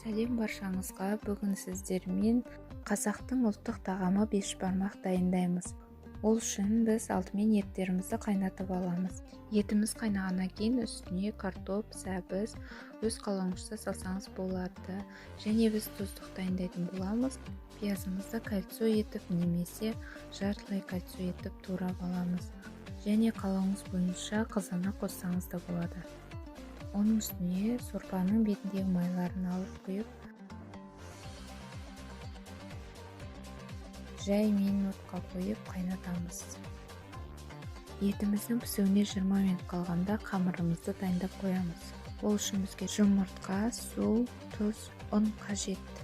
Сәлем баршаңызға. Бүгін сіздермен қазақтың ұлттық тағамы бешбармақ дайындаймыз. Ол үшін біз алдымен еттерімізді қайнатып аламыз. Етіміз қайнағаннан кейін үстіне картоп, сәбіз, өз қалауыңызша салсаңыз болады. Және біз тұздық дайындайтын боламыз. Пиязымызды кольцо етіп немесе жартылай кольцо етіп турап аламыз. Және қалауыңыз бойынша қызанақ қоссаңыз да болады. Оның үстіне сорпаның бетіндегі майларын алып құйып, жай минутқа қойып қайнатамыз. Етіміздің пісуіне 20 минут қалғанда қамырымызды дайындап қоямыз. Ол үшін бізге жұмыртқа, су, тұз, ұн қажет.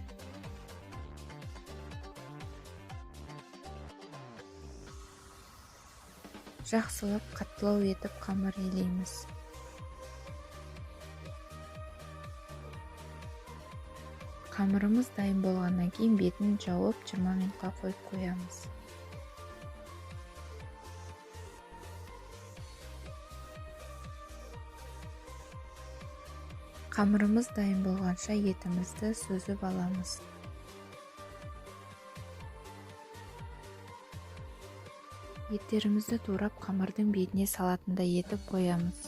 Жақсылап қаттылау етіп қамыр илейміз. Қамырымыз дайын болғаннан кейін бетін жауып 20 минутқа қойып қоямыз. Қамырымыз дайын болғанша етімізді сүзіп аламыз. Еттерімізді турап қамырдың бетіне салатындай етіп қоямыз.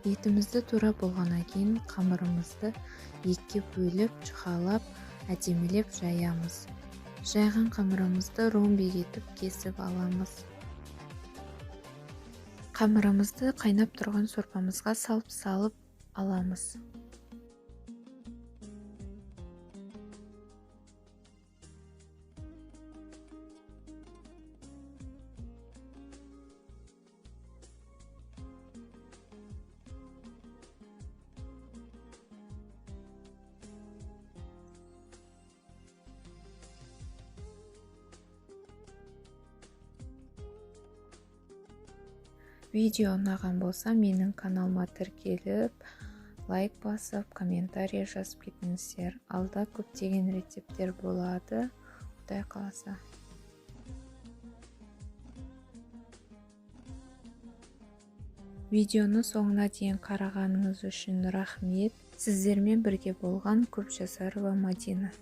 Етімізді турап болғаннан кейін қамырымызды екіге бөліп, жұқалап, әдемілеп жаямыз. Жайған қамырымызды ромбик етіп кесіп аламыз. Қамырымызды қайнап тұрған сорпамызға салып аламыз. Видео ұнаған болса, менің каналыма тіркеліп, лайк басып, комментарий жазып кетіңіздер. Алда көптеген рецепттер болады. Құдай қаласа. Видеоны соңына дейін қарағаныңыз үшін рахмет. Сіздермен бірге болған Көпжасарова Мадина.